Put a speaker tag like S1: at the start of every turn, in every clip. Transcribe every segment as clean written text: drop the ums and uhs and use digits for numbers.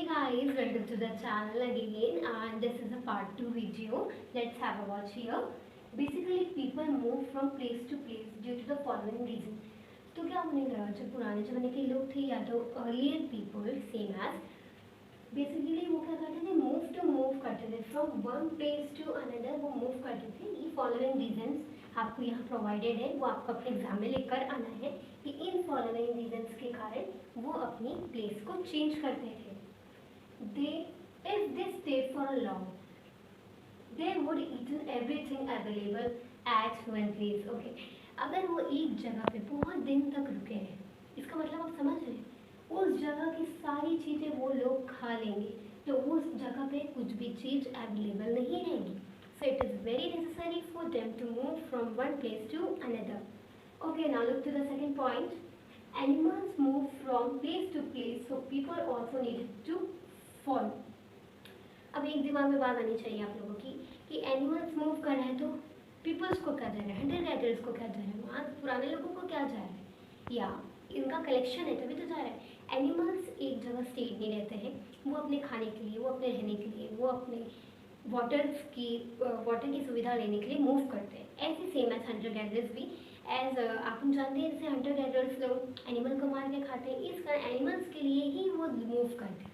S1: Hey guys, welcome to the channel again, and this is a part 2 video. Let's have a watch here. Basically, people move from place to place due to the following reason. तो क्या होने लगा, जो पुराने जमाने के लोग थे या तो earlier people same age basically वो क्या करते थे, मूव करते थे from one place to another, वो मूव करते थे। ये फॉलोइंग रीजंस आपको यहाँ प्रोवाइडेड है, वो आपको अपने एग्जाम में लेकर आना है कि इन फॉलोइंग रीजंस के कारण वो अपनी प्लेस को चेंज करते थे। They, if they stayed for a long, they would eaten everything available at one place. Okay, अगर वो एक जगह पे बहुत दिन तक रुके हैं, इसका मतलब आप समझ रहे हैं, उस जगह की सारी चीज़ें वो लोग खा लेंगे, तो उस जगह पे कुछ भी चीज़ अवेलेबल नहीं रहेगी. So it is very necessary for them to move from one place to another. Okay, now look to the second point. Animals move from place to place, so people also needed to follow. अब एक दिमाग में बात आनी चाहिए आप लोगों की कि एनिमल्स मूव कर रहे हैं तो पीपल्स को क्या जा रहा है, हंटर गैदरर्स को क्या जा रहा है, वहाँ पुराने लोगों को क्या जा रहा है, या इनका कलेक्शन है तभी तो जा रहा है. एनिमल्स एक जगह स्टेट नहीं रहते हैं, वो अपने खाने के लिए, वो अपने रहने के लिए, वो अपने वाटर की सुविधा लेने के लिए मूव करते हैं. ऐसे सेम एज हंटर गैदरर्स भी, एज आप जानते हैं जैसे हंटर गैदरर्स लोग एनिमल को मार के खाते हैं, इस कारण एनिमल्स के लिए ही वो मूव करते थे.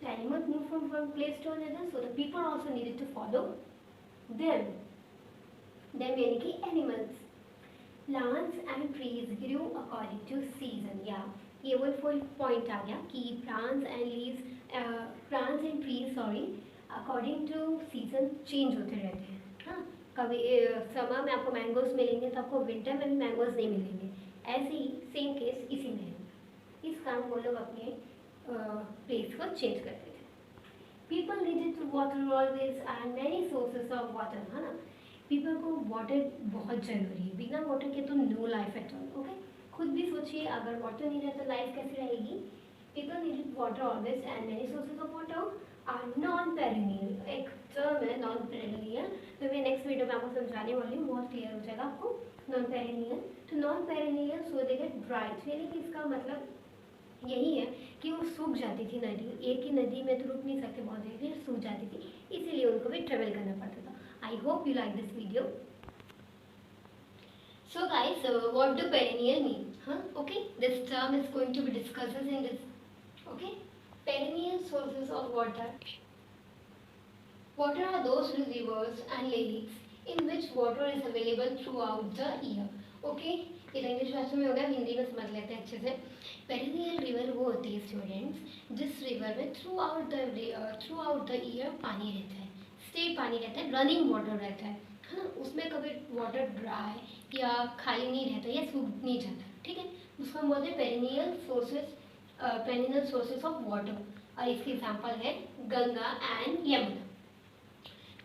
S1: The animals moved from one place to another, so the people also needed to follow them. Them यानी कि animals. Plants and trees grew according to season. Yeah, ये वो फुल पॉइंट आ गया कि plants and trees according to season change होते रहते हैं. हाँ, कभी समर में आपको मैंगोज मिलेंगे तो आपको विंटर में भी मैंगोज नहीं मिलेंगे. ऐसे ही सेम केस इसी में है. इस कारण वो लोग अपने प्लेस को चेंज करते थे. People needed to water always and many sources of water. है ना, पीपल को वाटर बहुत जरूरी है, बिना वाटर के तो no life at all. Okay, खुद भी सोचिए अगर वाटर नहीं रहे तो लाइफ कैसी रहेगी. People needed water always and many sources of water are non perennial. एक टर्म है नॉन पेरेनियल, तो मैं नेक्स्ट वीडियो में आपको समझाने वाली हूँ, बहुत क्लियर हो जाएगा आपको. नॉन पेरेनियल, तो non perennial so they get dried, यानी कि इसका मतलब यही है कि वो सूख जाती थी नदी. एक ही नदी में तो रुक नहीं सकते, बहुत देर सूख जाती थी, इसीलिए उनको भी ट्रेवल करना पड़ता था. I hope you like this video. So guys, what do perennial mean? हाँ, okay, this term is going to be discussed in this. Okay, perennial sources of water. Water are those rivers and lakes in which water is available throughout the year. Okay, ये तो English भाषा में हो गया, हिंदी में समझ लेते हैं अच्छे से. पेरिनियल रिवर वो होती है स्टूडेंट्स जिस रिवर में थ्रू आउट द ईयर पानी रहता है, स्टेट पानी रहता है, रनिंग वाटर रहता है ना. उसमें कभी वाटर ड्राई या खाली नहीं रहता या सूख नहीं जाता. ठीक है, उसको हम बोलते हैं पेरिनियल सोर्सेस ऑफ वाटर. और इसकी एग्जाम्पल है Ganga and Yamuna.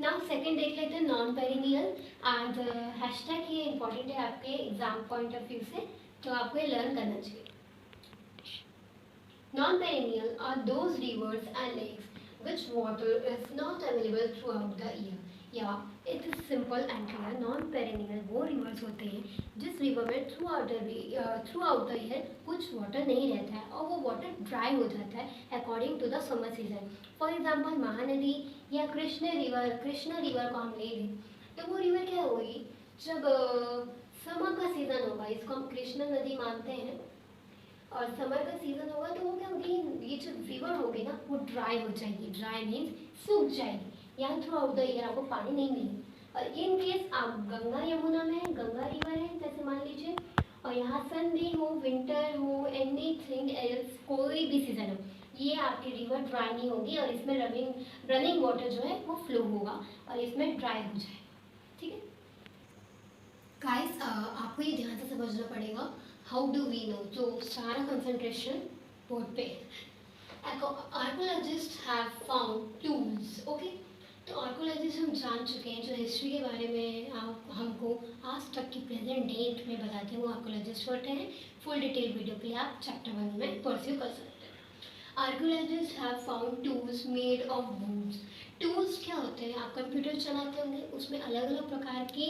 S1: Now second देख लेते हैं नॉन पेरिनियल. एंड हैशटैग ये इंपॉर्टेंट है आपके एग्जाम पॉइंट ऑफ व्यू से, तो आपको ये लर्न करना चाहिए. Non perennial are those rivers and lakes which water is not available throughout the year. Yeah it is simple and clear. Non perennial वो रिवर्स होते हैं जिस रिवर में थ्रू आउट द ईयर कुछ water नहीं रहता है और वो वाटर ड्राई हो जाता है according to the summer season. For example Mahanadi या कृष्ण रिवर को हम ले लें तो वो रिवर क्या होगी, जब समर का सीजन होगा, इसको हम कृष्ण नदी मानते हैं, और समर का सीजन होगा तो वो क्या होगी, ये जो रिवर होगी ना वो ड्राई हो जाएगी. ड्राई मीन्स सूख जाएगी. यहाँ थ्रू आउट द ईयर आपको पानी नहीं मिलेगा. और इन केस आप गंगा यमुना में, गंगा रिवर है जैसे मान लीजिए, और यहाँ सन डे हो, विंटर हो, एनीथिंग एल्स, कोई भी सीजन हो, ये आपकी रिवर ड्राई नहीं होगी और इसमें रनिंग वाटर जो है वो फ्लो होगा और इसमें ड्राई हो जाएगा. ठीक है गाइस, आपको ये ध्यान से समझना पड़ेगा. हाउ डू वी नो, तो सारा कंसंट्रेशन बोर्ड पे. Archaeologist have found tools. Okay, तो आर्कोलॉजिस्ट हम जान चुके हैं, जो हिस्ट्री के बारे में हमको आज तक की प्रेजेंट डेट में बताते हैं वो आर्कोलॉजिस्ट होते हैं. फुल डिटेल वीडियो के लिए आप चैप्टर 1 में परस्यू कर सकते हैं. Archaeologist have found tools made of woods. Tools क्या होते हैं, आप कंप्यूटर चलाते होंगे, उसमें अलग अलग प्रकार की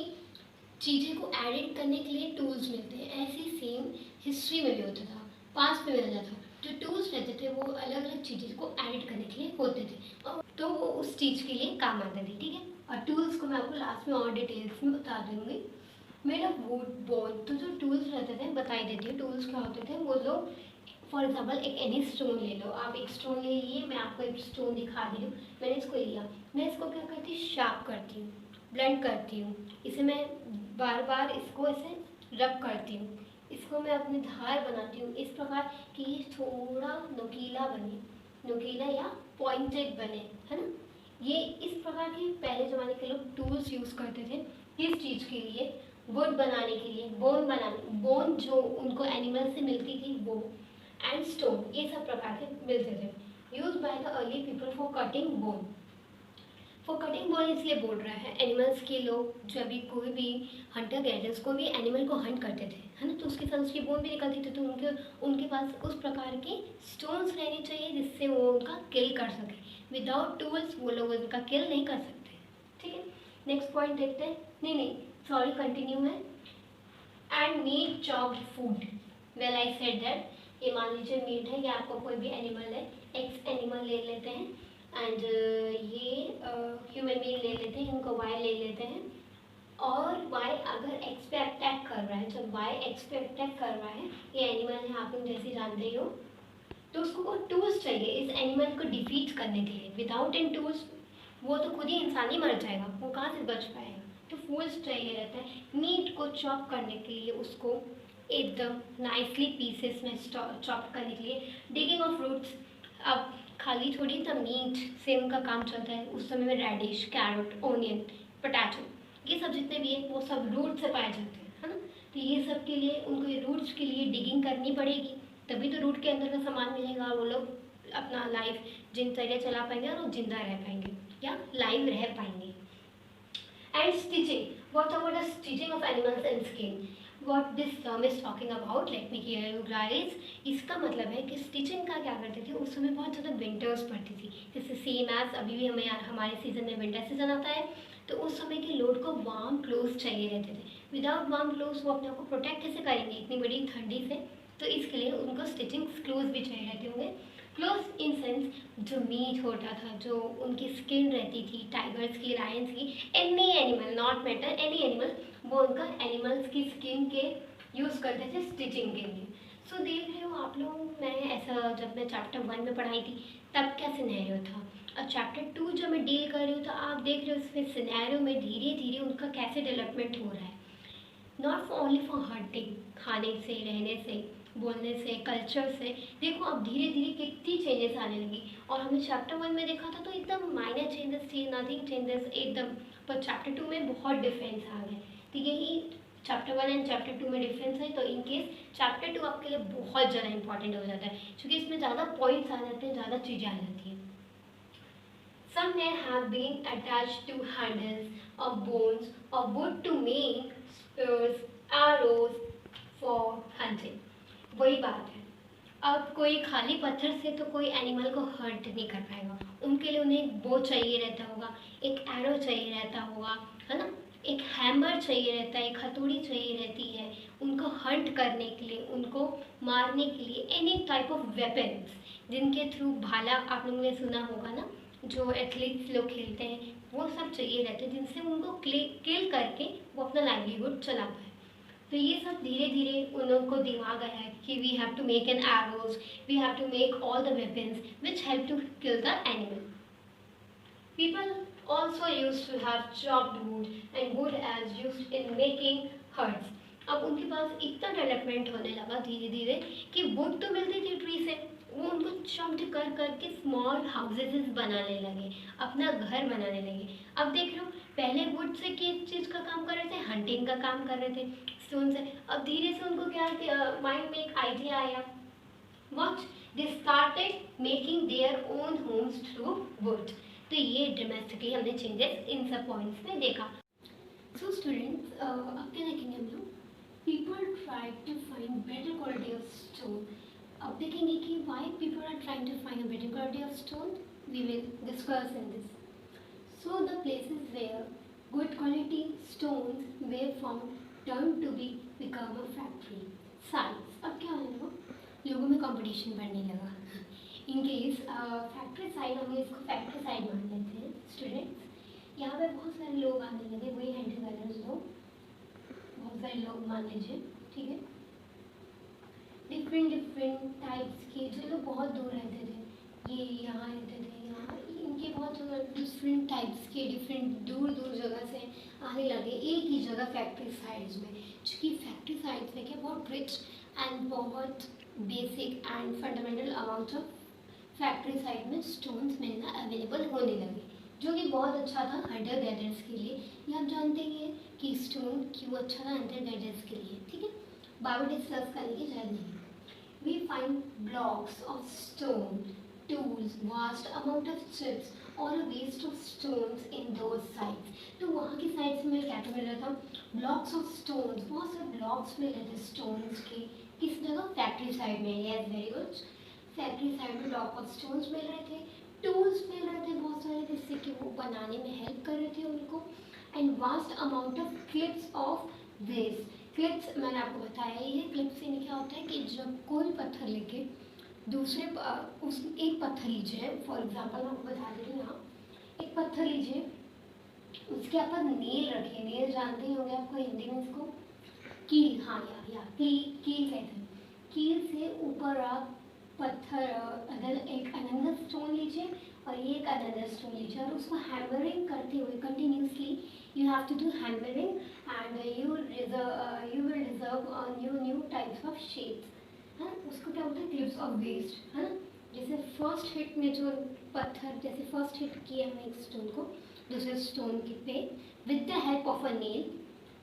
S1: चीज़ें को एडिट करने के लिए टूल्स मिलते हैं. ऐसे सेम हिस्ट्री में भी होता था, पास्ट में मिल जाता था. जो टूल्स रहते थे वो अलग अलग चीज़ों को एडिट करने काम आता थी, ठीक है। और टूल्स को मैं आपको लास्ट में और डिटेल्स में बता दूंगी। मेड ऑफ वुड बोन, तो जो टूल्स रहते थे बता ही देती हूँ टूल्स क्या होते थे। वो लोग फॉर एग्जाम्पल एक एनी स्टोन ले लो, आप एक स्टोन ले लिए, मैं आपको एक स्टोन दिखा दी हूँ, मैंने इसको लिया, मैं इसको क्या करती हूँ, शार्प करती हूँ, ब्लेंड करती हूँ, इसे मैं बार बार इसको ऐसे रब करती हूँ, इसको मैं अपनी धार बनाती हूँ इस प्रकार कि ये थोड़ा नुकीला बने, नुकीला या पॉइंटेड बने, है ना। ये इस प्रकार के पहले ज़माने के लोग टूल्स यूज़ करते थे किस चीज़ के लिए, वुड बनाने के लिए, बोन बनाने, बोन जो उनको एनिमल से मिलती थी वो, एंड स्टोन, ये सब प्रकार के मिलते थे। Use by the early people for cutting bone. For cutting bone इसलिए बोल रहा है, एनिमल्स के लोग जब भी कोई भी हंटर गैदर्स कोई भी एनिमल को हंट करते थे, है ना, तो उसके साथ उसकी बोन भी निकलती थी, तो उनके उनके पास उस प्रकार के स्टोन्स रहने चाहिए जिससे वो उनका किल कर सके। विदाउट टूल्स वो लोग उनका किल नहीं कर सकते, ठीक है। नेक्स्ट पॉइंट देखते हैं, नहीं सॉरी कंटिन्यू है। And meat chopped food, well I said that, ये मान लीजिए मीट है या आपको कोई भी एनिमल है, एक्स एनिमल ले लेते हैं, एंड ये ह्यूमन बीइंग ले लेते हैं, इनको वाई ले लेते हैं, और वाई अगर एक्स पे अटैक कर रहा है, जब वाई एक्स पे अटैक कर रहा है, ये एनिमल है आप लोग जैसे जानते ही हो, तो उसको वो टूल्स चाहिए इस एनिमल को डिफीट करने के लिए। विदाउट इन टूल्स वो तो खुद ही इंसान ही मर जाएगा, वो कहाँ से बच पाएगा, तो फूल्स चाहिए रहता है मीट को चॉप करने के लिए, उसको एकदम नाइसली पीसेस में चॉप करने के लिए। डिगिंग ऑफ रूट्स, अब खाली थोड़ी तो मीट से उनका काम चलता है, उस समय में रेडिश, कैरेट, ओनियन, पोटैटो, ये सब जितने भी है वो सब रूट से पाए जाते हैं, है ना। तो ये सब के लिए उनको ये रूट्स के लिए डिगिंग करनी पड़ेगी, तभी तो रूट के अंदर का सामान मिलेगा और वो लोग अपना लाइफ जिंदगी चला पाएंगे और वो जिंदा रह पाएंगे या लाइव रह पाएंगे। And stitching, what about the stitching of animals and skin? What this term is talking about, let me hear you guys. इसका मतलब है कि स्टिचिंग का क्या करते थे, उस समय बहुत ज़्यादा विंटर्स पड़ती थी, जैसे सेम एज अभी भी हमारे सीज़न में विंटर सीजन आता है, तो उस समय के लोड को वार्म क्लोथ्स चाहिए रहते थे। विदाउट वार्म क्लोथ्स वो अपने आप को प्रोटेक्ट कैसे करेंगे इतनी बड़ी ठंडी से, तो इसके लिए उनको स्टिचिंग क्लोथ्स भी चाहिए रहते होंगे। क्लोथ्स इन सेंस जो मीट होता था, जो उनकी स्किन रहती थी, टाइगर्स की, लायंस की, any animal, not matter any animal, वो उनका एनिमल्स की स्किन के यूज़ करते थे स्टिचिंग के लिए। सो देख रहे हो आप लोग, मैं ऐसा जब मैं चैप्टर 1 में पढ़ाई थी तब क्या सिनेरियो था, और चैप्टर 2 जब मैं डील कर रही हूँ तो आप देख रहे हो इसमें सिनेरियो में धीरे धीरे उनका कैसे डेवलपमेंट हो रहा है। नॉट ओनली फॉर हंटिंग, खाने से, रहने से, बोलने से, कल्चर से, देखो अब धीरे धीरे कितनी चेंजेस आने लगी। और हमने चैप्टर 1 में देखा था तो एकदम माइनर चेंजेस थी, नथिंग चेंजेस एकदम, पर चैप्टर 2 में बहुत डिफरेंस आ गया। तो यही चैप्टर 1 एंड चैप्टर 2 में डिफरेंस है। तो इन केस चैप्टर 2 आपके लिए बहुत ज़्यादा इंपॉर्टेंट हो जाता है, क्योंकि इसमें ज़्यादा पॉइंट्स आ जाते हैं, ज़्यादा चीज़ें आ जाती हैं। Some men have been attached to handles of bones or wood to make spears, arrows for hunting. वही बात है, अब कोई खाली पत्थर से तो कोई एनिमल को हर्ट नहीं कर पाएगा, उनके लिए उन्हें एक बो चाहिए रहता होगा, एक एरो चाहिए रहता होगा, है ना, एक हैमर चाहिए रहता है, एक हथौड़ी चाहिए रहती है उनको हंट करने के लिए, उनको मारने के लिए, एनी टाइप ऑफ वेपन्स जिनके थ्रू भाला आप लोगों ने सुना होगा ना, जो एथलीट्स लोग खेलते हैं, वो सब चाहिए रहते हैं जिनसे उनको किल करके वो अपना लाइवलीहुड चला पाए। तो ये सब धीरे धीरे उन लोगों को दिमाग आया है कि we have to make an arrows, we have to make all the weapons which help to kill the animal. People also used to have chopped wood and wood as used in making huts. अब उनके पास इतना development होने लगा धीरे धीरे कि would तो मिलती थी ट्री से, वो उनको चॉप्ड कर करके स्मॉल हाउसेस बनाने लगे, अपना घर बनाने लगे। अब देख रहे हो पहले वुड से किस चीज़ का काम कर रहे थे, हंटिंग का काम कर रहे थे स्टोन से। अब धीरे से उनको क्या माइंड में एक आइडिया आया, what they started making their own homes through wood. तो ये ड्रामेटिकली हमने चेंजेस इन सब पॉइंट्स में देखा। सो स्टूडेंट्स अब क्या देखेंगे हम लोग, people try to find better quality of stone. अब देखेंगे कि why people are trying to find a better quality of stone, we will discuss in this. So the places where good quality stones were found turn to be become a factory sites. अब क्या होने लगा, लोगों में competition बढ़ने लगा। In case factory side, हम इसको फैक्ट्री साइड मान लेते हैं स्टूडेंट्स। यहाँ पे बहुत सारे लोग आने लगे, वही हंटर गैदरर्स लोग, बहुत सारे लोग मान लीजिए, ठीक है, डिफरेंट टाइप्स के, जो लोग बहुत दूर रहते थे, ये यहाँ रहते थे, यहाँ इनके बहुत डिफरेंट टाइप्स के, डिफरेंट दूर दूर जगह से आने लगे एक ही जगह फैक्ट्री साइड्स में, क्योंकि फैक्ट्री साइड्स में क्या बहुत रिच एंड बहुत basic and fundamental amount of factory side में स्टोन्स मिलना अवेलेबल होने लगे, जो कि बहुत अच्छा था हंटर गैदरर्स के लिए। ये आप जानते हैं कि स्टोन क्यों अच्छा था हंटर गैदरर्स के लिए, ठीक है, बार डिस्कस करने की जरूरत नहीं। We find blocks of stone, tools, vast amount of chips or a waste of stones in those sites. तो वहाँ की साइड्स में क्या क्या मिल रहा था? Blocks of stones, बहुत सारे blocks मिल रहे थे stones के, किस जगह? फैक्ट्री साइड में। Yes, very good. Factory side में block of stones मिल रहे थे, tools मिल रहे थे बहुत सारे, जिससे कि वो बनाने में हेल्प कर रहे थे उनको, and vast amount of clips of waste. Clips मैंने आपको बताया ही है, क्लिप्स से क्या होता है कि जब कोई पत्थर लेके दूसरे उस एक पत्थर लीजिए, फॉर एग्जांपल मैं आपको बता देती हूँ, यहाँ एक पत्थर लीजिए, उसके ऊपर नेल रखिए, नेल जानते ही होंगे आपको हिंदी में इसको कील, हाँ या कील कहते हैं, कील से ऊपर आप पत्थर अगर एक अनदर स्टोन लीजिए और ये एक अनदर स्टोन लीजिए और उसको हैमरिंग करते हुए continuously, you have to do hammering and you will reserve new types of shapes, है, उसको क्या बोलते हैं? क्लिप्स ऑफ वेस्ट, है ना। जैसे फर्स्ट हिट में जो पत्थर, जैसे फर्स्ट हिट किया हमने एक स्टोन को दूसरे स्टोन के पे with the help of a nail,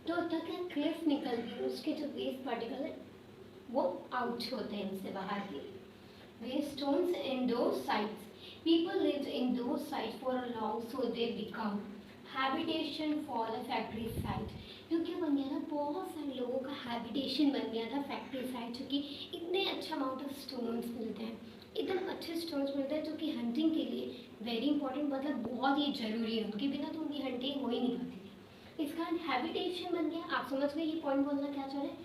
S1: तो तक क्लिप निकल गई, उसके जो वेस्ट पार्टिकल है वो आउट होते हैं उससे बाहर के। वेस्ट स्टोन्स इन दो sides, people lived in those sites for a long, so they become habitation for the factory site। जो क्या बन गया था, बहुत सारे लोगों का हैबिटेशन बन गया था फैक्ट्री साइट, क्योंकि इतने अच्छा अमाउंट ऑफ स्टोन्स मिलते हैं, एकदम अच्छे स्टोन्स मिलते हैं, जो कि हंटिंग के लिए वेरी इंपॉर्टेंट, मतलब बहुत ही जरूरी है, उनके बिना तो उनकी हंटिंग हो ही नहीं पाती थी। इस कारण हैबिटेशन बन गया। आप समझ गए ये पॉइंट बोलना क्या चाह रहे हैं?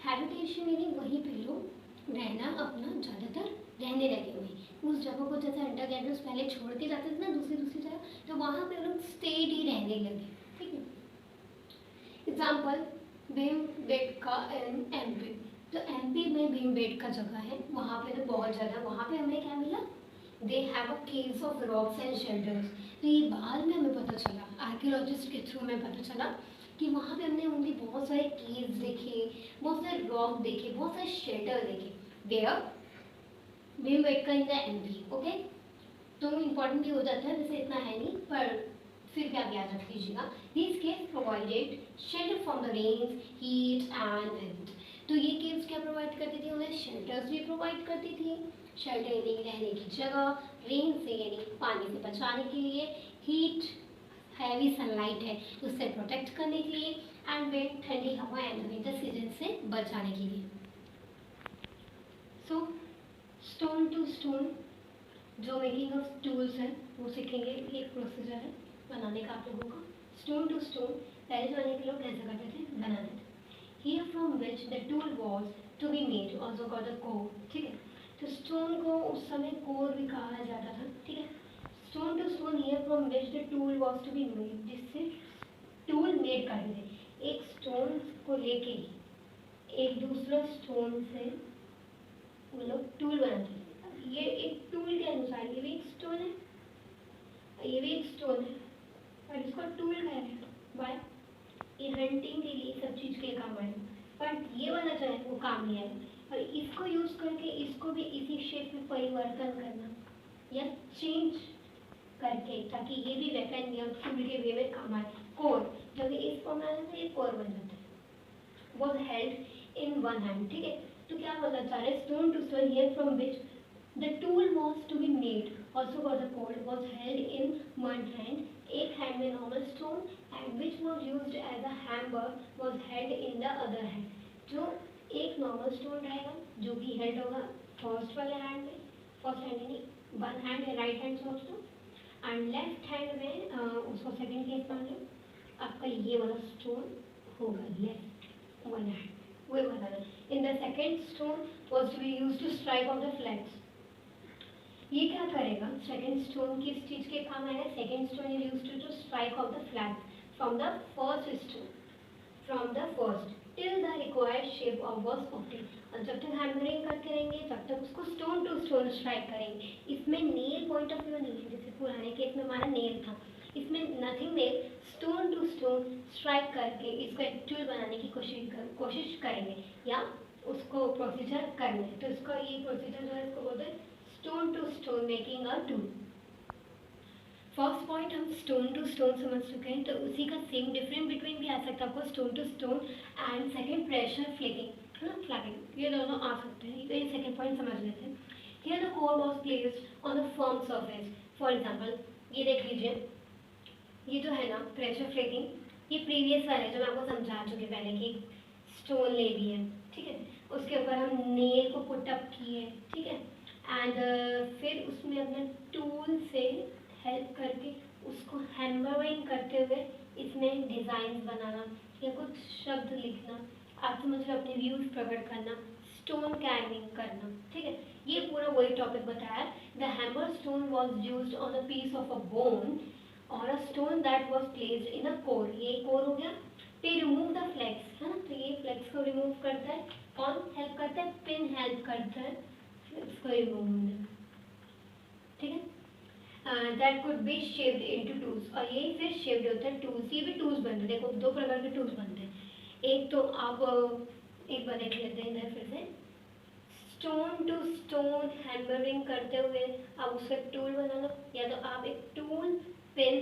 S1: हैबिटेशन यानी वहीं पे लोग रहना अपना ज़्यादातर रहने लगे हुए, उस जगह को जैसे हंटर गैदरर्स पहले छोड़ के जाते थे ना दूसरी जगह, तो वहाँ पे लोग स्टेड ही रहने लगे, ठीक है। एग्जाम्पल भीमबेटका इन एमपी, तो एमपी में भीमबेटका जगह है, वहाँ पे तो बहुत ज़्यादा, वहाँ पे हमें क्या मिला? They have a caves of rocks and shelters. तो ये बाद में हमें पता चला, आर्कियोलॉजिस्ट के थ्रू हमें पता चला कि वहाँ पे हमने उनके बहुत सारे केव्स देखे, बहुत सारे रॉक देखे, बहुत सारे शेल्टर देखे, where Bhimbetka in the MP, okay. तो इम्पॉर्टेंट भी हो जाता है, वैसे इतना है नहीं, पर फिर भी आप याद रख लीजिएगा। These caves provided shelter from the rains, heat and wind। तो ये caves क्या प्रोवाइड करती थी? उन्हें शेल्टर्स भी प्रोवाइड करती थी, शेल्टर यानी रहने की जगह, रेन से यानी पानी से बचाने के लिए, हीट हैवी सनलाइट है उससे प्रोटेक्ट करने के लिए, एंड विंड ठंडी हवा एंड विंटर सीजन से बचाने के लिए। सो स्टोन टू स्टोन जो मेकिंग ऑफ टूल्स है वो सीखेंगे, एक प्रोसीजर है बनाने का आप लोगों का। स्टोन टू स्टोन पहले जमाने के लोग कैसे करते थे? बनाते थे। Here from which the tool was to be made also called the core, ठीक है। तो स्टोन को उस समय कोर भी कहा जाता था, ठीक है। Stone to stone here from which the tool was to be made, जिससे टूल मेड करते थे, एक स्टोन को लेके एक दूसरा स्टोन से वो लोग टूल बनाते थे। ये एक टूल के अनुसार, ये भी एक स्टोन है, ये भी एक स्टोन है, और इसको टूल कह रहे हैं, बाय ये हंटिंग के लिए सब चीज़ के काम आए, पर ये वाला जो है वो काम नहीं आया, और इसको यूज़ करके इसको भी इसी शेप में परिवर्तन करना या चेंज करके, ताकि ये भी वेपन या टूल के वे में काम आए। कोर जब इस फॉर्म में आता है ये कोर बन जाता है, was held in one hand, ठीक है। तो क्या बोलना चाह रहे हैं? Stone to stone here from which the tool was to be made, also called the cord, was held in one hand, एक hand में normal stone, and which was used as a hammer was held in the other hand। जो एक normal stone रहेगा जो कि held होगा first वाले hand में, first hand यानी one hand है, right hand सोच लो, and left hand में उसको second केस मान लो, आपका ये वाला stone होगा left one hand, वही बताना। In the second stone was to be used to strike off the flags। ये क्या करेगा? सेकेंड स्टोन स्टोन किस चीज के काम आएगा? Second stone is used to strike off the flag from the first stone, from the first till the required shape of was obtain. और जब तक हैमरिंग करते रहेंगे तब तक उसको स्टोन टू स्टोन स्ट्राइक करेंगे। इसमें नेल पॉइंट ऑफ व्यू नहीं है, जैसे पुराने केस में हमारा नेल था, इसमें nothing nail, stone to stone strike करके इसको एक टूल बनाने की कोशिश करेंगे या उसको प्रोसीजर करना है। तो इसका ये प्रोसीजर जो है इसको बोलते हैं stone to stone making a tool. First point हम स्टोन टू स्टोन समझ चुके हैं, तो उसी का सेम डिफरेंस बिटवीन भी आ सकता है आपको, stone to stone and second pressure flicking, है ना, फ्लैगिंग, ये दोनों आ सकते हैं। तो ये सेकंड पॉइंट समझ लेते हैं। Here the core was placed on the firm surface. For example ये देख लीजिए, ये जो है ना प्रेशर फ्लिकिंग, ये प्रीवियस वाला है जो मैं आपको समझा चुकी पहले कि स्टोन ले ली है, ठीक है, उसके ऊपर हम नेल को पुट अप किए, ठीक है, एंड फिर उसमें अपने टूल से हेल्प करके उसको हैमरिंग करते हुए इसमें डिज़ाइन बनाना या कुछ शब्द लिखना, आप समझ लो अपने व्यूज प्रकट करना, स्टोन कैर्विंग करना, ठीक है, ये पूरा वही टॉपिक बताया। The hammer stone was used on a piece of a bone और a stone that was placed in a core, ये कोर हो गया। फिर रिमूव द फ्लेक्स, है ना, तो ये फ्लेक्स को रिमूव करता है, कौन हेल्प करता है? पिन हेल्प करता है फ्लेक्स को रिमूव होने, ठीक है। That could be shaped into tools, और ये फिर शेप्ड होता है टूल्स, ये भी टूल्स बनते हैं। देखो दो प्रकार के टूल्स बनते हैं, एक तो आप एक बार देख लेते हैं इधर फिर से, स्टोन टू स्टोन हैमरिंग करते हुए आप उसका टूल बना लो, या तो आप एक टूल पिन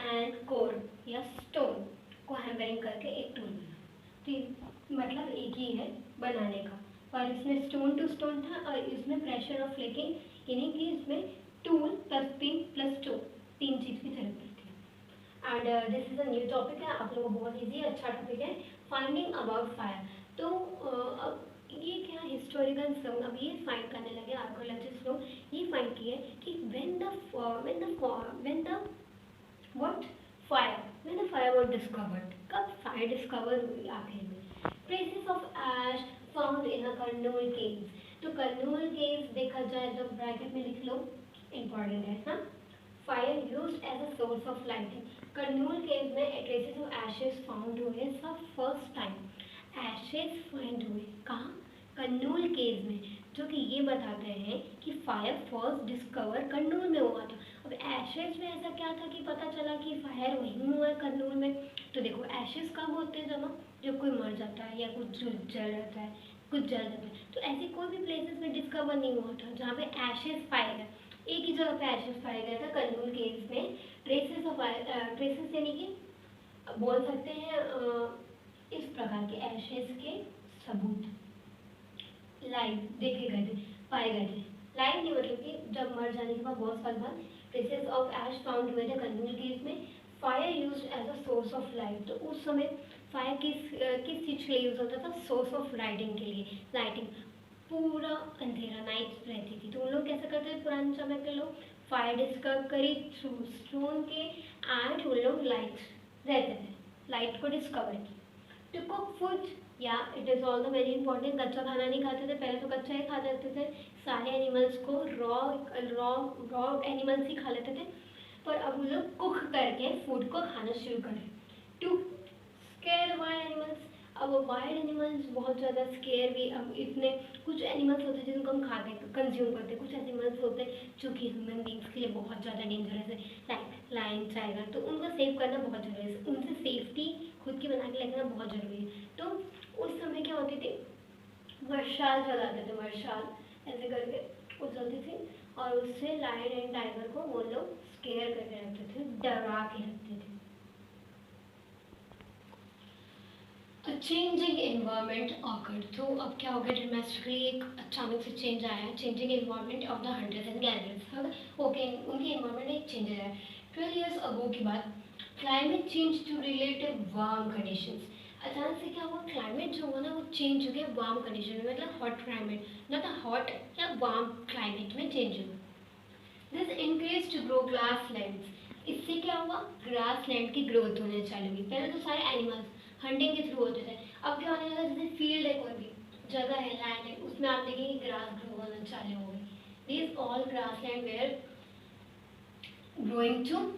S1: एंड कोर या स्टोन को हैमरिंग करके एक टूल बना, तो मतलब एक ही है बनाने का। और इसमें स्टोन टू स्टोन था और इसमें प्रेशर ऑफ फ्लिकिंग, यानी कि इसमें tool plus pin plus stone, तीन चीज़ की जरूरत पड़ती है। And this is a new topic है, आप लोगों को बहुत इजी अच्छा टॉपिक है, फाइंडिंग अबाउट फायर। तो अब ये क्या हिस्टोरिकल लोग अब ये फाइंड करने लगे, आर्कोलॉजिस्ट लोग ये फाइंड किए कि when the what fire, when the fire was discovered, कब फायर डिस्कवर हुई आखिर में? Traces of ash found in a Kurnool caves. तो कर्नूल केव्स देखा जाए तो ब्रैकेट में लिख लो, इम्पॉर्टेंट है ना। Fire used as a source of lighting, Kurnool caves में ट्रेसेस ऑफ एशेस फाउंड हुए सब फर्स्ट टाइम, एशेस फाइंड हुए कहाँ? कर्नूल केव्स में, जो कि ये बताते हैं कि फायर फर्स्ट डिस्कवर कर्नूल में हुआ था। अब एशेस में ऐसा क्या था कि पता चला कि फायर वहीं हुआ है कर्नूल में? तो देखो एशेस कब होते हैं जमा, जब कोई मर जाता है या कुछ जल जाता है, कुछ जल जाता है। तो ऐसे कोई भी प्लेसेस में डिस्कवर नहीं हुआ था जहाँ पे एशेस पाए गए, एक ही जगह पे एशेस पाया गया था कर्नूल केव्स में। ट्रेसेस ऑफ ट्रेसेस यानी कि बोल सकते हैं इस प्रकार के एशेस के सबूत लाइव देखे गए थे, पाए गए थे। लाइव नहीं मतलब कि जब मर जाने के बाद बहुत साल बाद ट्रेसेस ऑफ एश फाउंड हुए थे कर्नूल केव्स में। Fire used as a source of light, तो उस समय फायर किस चीज़ के लिए यूज होता था? सोर्स ऑफ लाइटिंग के लिए, लाइटिंग, पूरा अंधेरा नाइट रहती थी, तो उन लोग कैसे करते थे पुराने समय के लोग? फायर डिस्कवर करी थ्रू स्टोन के एंड उन लोग लाइट रहते थे, लाइट को डिस्कवर की। टू कुक फूड, या it is also very important, कच्चा खाना नहीं खाते थे पहले, तो कच्चा ही खा लेते थे, सारे एनिमल्स को रॉ रॉ एनिमल्स ही खा लेते थे, पर अब वो लोग कुक करके फूड को खाना शुरू करें। टू स्केयर वाइल्ड एनिमल्स, अब वाइल्ड एनिमल्स बहुत ज़्यादा स्केयर भी, अब इतने कुछ एनिमल्स होते हैं जिनको हम खाते कंज्यूम करते हैं, कुछ एनिमल्स होते हैं जो कि ह्यूमन बींग्स के लिए बहुत ज़्यादा डेंजरस है, लाइक लायन, टाइगर, तो उनको सेव करना बहुत जरूरी है, उनसे सेफ्टी खुद की बना के रखना बहुत ज़रूरी है। तो उस समय क्या होती थी, मशाल जलाते थे, मशाल ऐसे करके वो जलती थी और उससे लायन एंड टाइगर को वो लोग स्केयर करके रखते थे, डरा के रखते थे। चेंजिंग एनवायरनमेंट ऑकर्ड, तो अब क्या हो गया, ड्रामेटिकली एक अचानक से चेंज आया, changing environment of the hunters and gatherers, okay, उनकी एनवायरनमेंट एक चेंज आया 12 ईयर्स अगो के बाद। Climate change to relative warm conditions, अचानक से क्या हुआ, क्लाइमेट जो हुआ ना वो चेंज हो गया वार्म कंडीशन में, मतलब हॉट क्लाइमेट, मतलब हॉट या वार्म क्लाइमेट में चेंज हुआ। This increase to grow grass lands, इससे क्या हुआ, ग्रास लैंड की ग्रोथ होने चालू हुई। पहले तो सारे एनिमल्स हंटिंग के थ्रू होते थे, अब क्या होने लगा, जैसे फील्ड है, कोई भी जगह है, लैंड है, उसमें आप देखेंगे ग्रास ग्रो होना चालू हो गई। This all grass land were growing to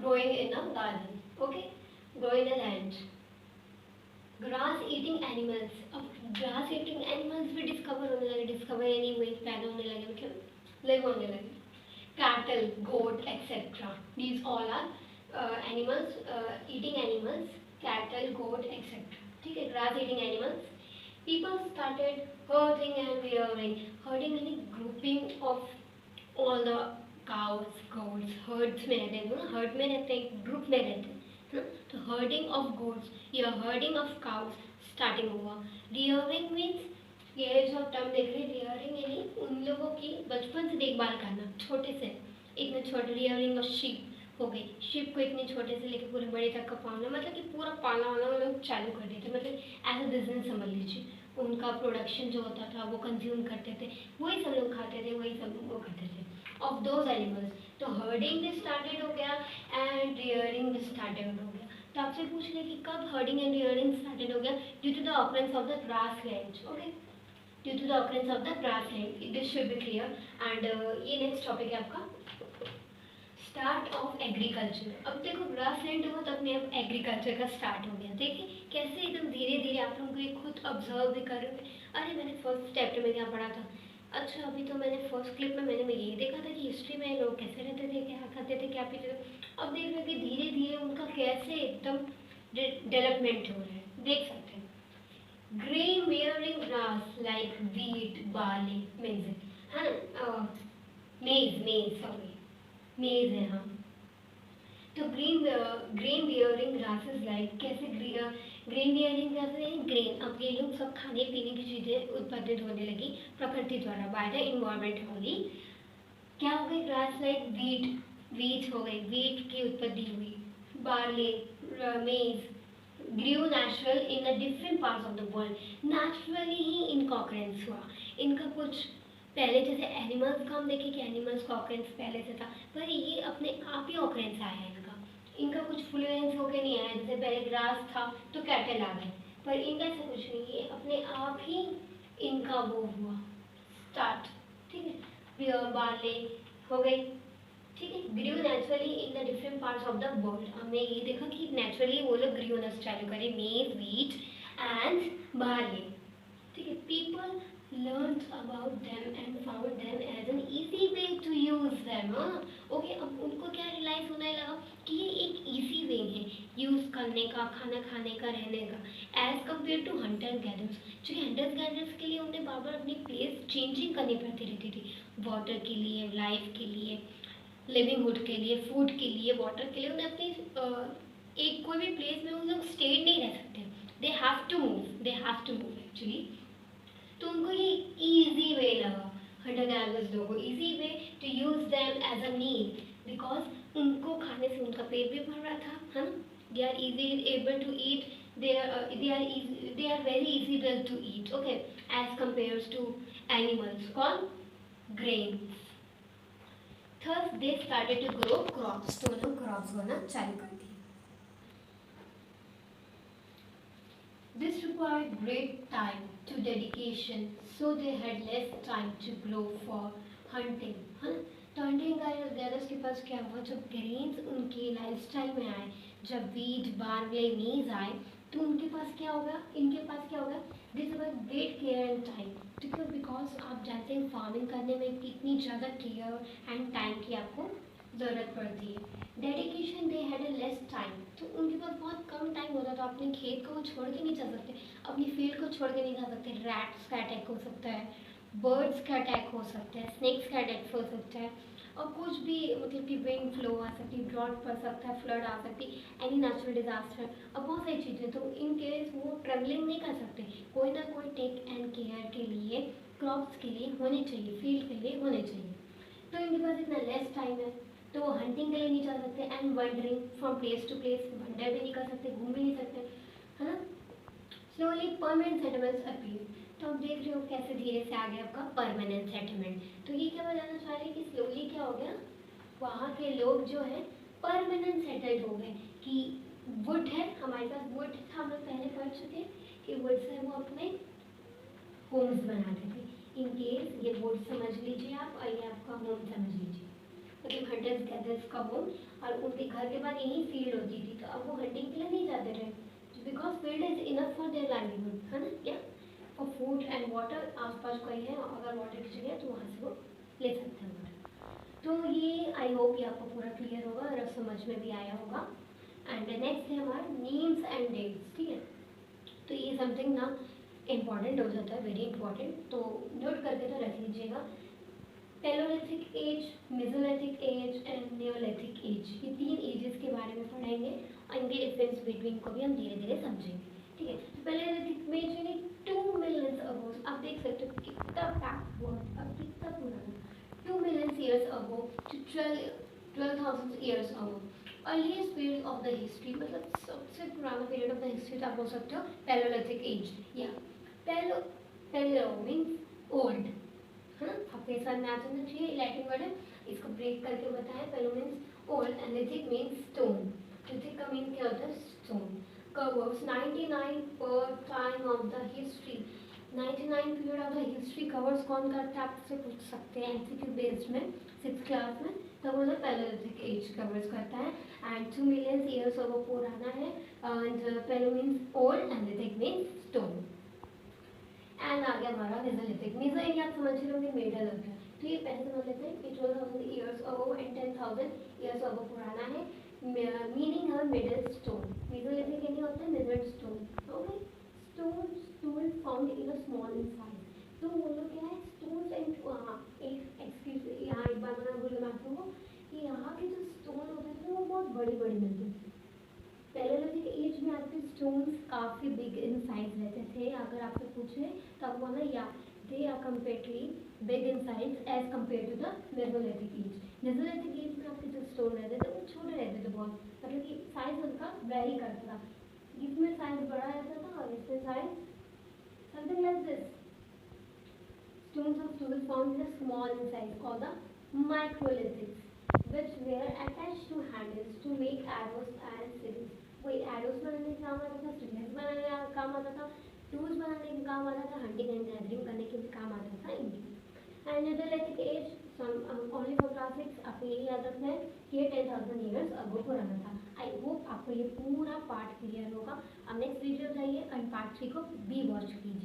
S1: growing in a garden. Okay, grow in a land. Grass eating animals, अब ग्रास ईटिंग एनिमल्स भी डिस्कवर होने लगे, डिस्कवर यानी वही पैदा होने लगे, मतलब लिव होने लगे. Cattle, goat etcetera, these all are animals, eating animals, cattle, goat etcetera. ठीक है, grass eating animals. People started herding and rearing. Herding यानी grouping of all the cows, goats. Herds में रहते हैं, हर्ड में रहते हैं, ग्रुप में रहते हैं. तो हर्डिंग ऑफ गोट्स या हर्डिंग ऑफ काउस स्टार्टिंग हुआ. रियरिंग मीन्स ये जो टर्म देख रहे हैं, रियरिंग यानी उन लोगों की बचपन से देखभाल करना, छोटे से इतने छोटे. रियरिंग ऑफ शीप हो गई, शीप को इतने छोटे से लेकर पूरे बड़े तक का पालना, मतलब कि पूरा पालना वाला वो लोग चालू कर देते, मतलब एज अ बिजनेस समझ लीजिए. उनका प्रोडक्शन जो होता था वो कंज्यूम करते थे, वही सब लोग खाते थे, वही सब वो करते थे. Of those animals. तो हर्डिंग भी स्टार्टेड हो गया एंड रियरिंग भी स्टार्टेड हो गया. तो आपसे पूछ रहे कि कब हर्डिंग एंड रियरिंग स्टार्टेड हो गया? Due to the occurrence of the grass land. Okay, due to the occurrence of the grass land. This should be clear. And ये नेक्स्ट टॉपिक है आपका स्टार्ट ऑफ एग्रीकल्चर. अब देखो grass land हुआ तो अपने आप एग्रीकल्चर का स्टार्ट हो गया. देखिए कैसे एकदम धीरे धीरे आप लोगों को ये खुद ऑब्जर्व भी कर रहे होंगे. अरे मैंने फर्स्ट चैप्टर में क्या पढ़ा था, अच्छा अभी तो मैंने फर्स्ट क्लिप में मैंने ये देखा था कि हिस्ट्री में लोग कैसे रहते थे, क्या खाते थे, क्या पीते थे. अब देख रहे हो कि धीरे धीरे उनका कैसे एकदम डेवलपमेंट हो रहा है, देख सकते हैं. Grain wearing grass like wheat, barley, मेज है ना, मेज सॉरी, मेज है. हाँ, तो ग्रेन वियरिंग ग्रासेस लाइक कैसे ग्रेन वियरिंग ग्रासेस यानी ग्रेन. अब ये लोग सब खाने पीने की चीज़ें उत्पादित होने लगी प्रकृति द्वारा, बाय द इन्वायरमेंट होगी. क्या हो गई? ग्रास लाइक वीट हो गई, वीट की उत्पत्ति हुई. Barley, maize grew natural in the different parts of the world. Naturally ही इनका ऑकरेंस हुआ. इनका कुछ पहले जैसे एनिमल्स का हम देखें कि एनिमल्स का ऑकरेंस पहले से था, पर ये अपने आप ही ऑकरेंस आया है. इनका कुछ फ्लुएंस होके नहीं आया. जैसे पहले ग्रास था तो कैटल आ गए, पर इनका ऐसा कुछ नहीं, ये अपने आप ही इनका वो हुआ स्टार्ट. ठीक है, बार्ले हो गई. ठीक है, grew naturally in the different parts of the world. हमने ये देखा कि नेचुरली वो लोग ग्रीव होना चालू करे, मेज, व्हीट एंड बार्ले. ठीक है, people learned about them and found them as an easy way to use them. Okay, अब उनको क्या रियलाइज होने लगा कि ये एक इजी वे है यूज़ करने का, खाना खाने का, रहने का, as compare to hunter gathers. क्योंकि हंटर गैदर्स के लिए उन्हें बार बार अपनी प्लेस चेंजिंग करनी पड़ती रहती थी, वाटर के लिए, लाइफ के लिए, लिविंगहुड के लिए, फूड के लिए, वाटर के लिए. उन्हें अपनी एक कोई भी प्लेस में उन लोग स्टेड नहीं रह सकते. They have to move actually. तो उनको ये इजी वे लगा, हंटर गैदरर्स लोगों को easy way to use them as a meal, because उनको खाने से उनका पेट भी भर रहा था, है ना. They are easy able to eat, they are very easy to eat, okay, as compared to animals called grains. Thus they started to grow crops. तो उन्होंने क्रॉप्स होना चालू कर दी. This required great time to dedication, so they had less time to grow for hunting. हाँ, तो hunting gathers के पास क्या हुआ, जब ग्रेन्स उनके लाइफस्टाइल में आए, जब वीट, बार्ले, मेज आए, तो उनके पास क्या होगा, इनके पास क्या होगा, this required great care and time. Because आप जानते हैं फार्मिंग करने में कितनी ज़्यादा केयर एंड टाइम की आपको ज़रूरत पड़ती है. Dedication, they had a less time. तो उनके पास बहुत कम टाइम होता था. अपने खेत को छोड़ के नहीं जा सकते, अपनी फील्ड को छोड़ के नहीं जा सकते. रैट्स का अटैक हो सकता है, बर्ड्स का अटैक हो सकता है, स्नेक्स का अटैक हो सकता है, और कुछ भी, मतलब कि विंड फ्लो आ सकती है, ड्रॉट पड़ सकता है, फ्लड आ सकती है, एनी नेचुरल डिजास्टर, और बहुत सारी चीज़ें. तो इन केस वो ट्रेवलिंग नहीं कर सकते. कोई ना कोई टेक एंड केयर के लिए, क्रॉप्स के लिए होने चाहिए, फील्ड के लिए होने चाहिए. तो इनके पास इतना लेस टाइम है, तो वो हंटिंग के लिए नहीं जा सकते. And wandering from place to place, wander भी नहीं कर सकते, घूम भी नहीं सकते, है ना. Slowly permanent settlements appear. तो आप देख रहे हो कैसे धीरे से आ गया आपका परमानेंट सेटलमेंट. तो ये क्या बताना चाह रहे हैं कि स्लोली क्या हो गया, वहाँ के लोग जो है परमानेंट सेटल्ड हो गए. कि वुड है हमारे पास, वुड था, हम लोग पहले पढ़ चुके कि वुड से वो अपने होम्स बनाते थे. इन केस ये वुड समझ लीजिए आप, और ये आपका होम समझ लीजिए. मतलब हंटर्स गैदर्स का होम, और उनके घर के बाद यही फील्ड होती थी, तो अब वो हंटिंग के लिए नहीं जाते थे, because field is enough for their livelihood, है ना, क्या फॉर फूड एंड वाटर, आसपास कोई है अगर वाटर की जगह तो वहाँ से वो ले सकते हैं water। तो ये आई होप ये आपको पूरा क्लियर होगा और समझ में भी आया होगा। एंड नेक्स्ट है हमारा नेम्स एंड डेट्स, ठीक है। तो ये समथिंग ना इम्पॉर्टेंट हो जाता है, वेरी इंपॉर्टेंट, तो नोट करके तो रख लीजिएगा। Palaeolithic age, Mesolithic age and Neolithic age, ये 3 एजेस के बारे में पढ़ेंगे और इनके डिफरेंस बिटवीन को भी हम धीरे धीरे समझेंगे, ठीक है। पैलोलिथिक में यानी 2 मिलियन अगो, आप देख सकते हो कितना फैक्ट हुआ अब, कितना पुराना, 2 million years ago to 12,000 years ago. Earliest period of the history, मतलब सबसे पुराना पीरियड ऑफ द हिस्ट्री आप बोल सकते हो पैलोलिथिक एज, या पैलो मीन्स ओल्ड, है ना, आपके साथ मैच होना चाहिए, लैटिन वर्ड है, इसको ब्रेक करके बताएं। पैलो means old and lithic means stone, lithic का मीन क्या होता है, स्टोन। कवर्स 99 पर time of the history, 99 period of the history covers कौन करता है, आपसे पूछ सकते हैं एमसीक्यू बेस्ड में 6th क्लास में, तो वो पैलोलिथिक एज कवर्स करता है। एंड 2 मिलियन ईयर्स वो पुराना है, and palaeo means old and lithic means stone. And आ गया हमारा मेसोलिथिक, मेसो एरिया आप समझ रहे होंगे मिडल होता है, तो ये पहले समझ लेते हैं कि 12,000 years ago and 10,000 years ago पुराना है, मीनिंग है मिडल स्टोन। मेसोलिथिक एरिया होता है middle stone, okay, stone found in a small in size, तो वो लोग क्या है स्टोन्स एंड, हाँ एक एक्सक्यूज, यहाँ एक बात मैं बोलूँ मैं आपको कि यहाँ के जो स्टोन होते थे वो बहुत बड़ी बड़ी मिलती थी। पैलोलिथिक एज में आपके स्टोन्स काफ़ी बिग इन साइज रहते थे, अगर आपसे पूछे तो आप बोला yeah they are comparatively big in size as compare to the mesolithic age. Mesolithic age में आपके जो स्टोन रहते थे वो छोटे रहते थे बहुत, मतलब कि साइज उनका वेरी करता था, इसमें साइज बड़ा रहता था और इसमें size something like this. Stones of tools found in a small in size called the microlithics, which were attached to handles to make arrows and sickles. वही arrows बनाने का काम आता था, sickles बनाने का काम आता था, tools बनाने का काम आता था, hunting and gathering करने के भी काम आता था इनकी। And Neolithic age, some only for class 6, आपको यही याद रखना है कि ये 10,000 years ago पुराना था। आई होप आपको ये पूरा पार्ट क्लियर होगा। अब नेक्स्ट वीडियो जाइए और पार्ट 3 को भी वॉच कीजिए।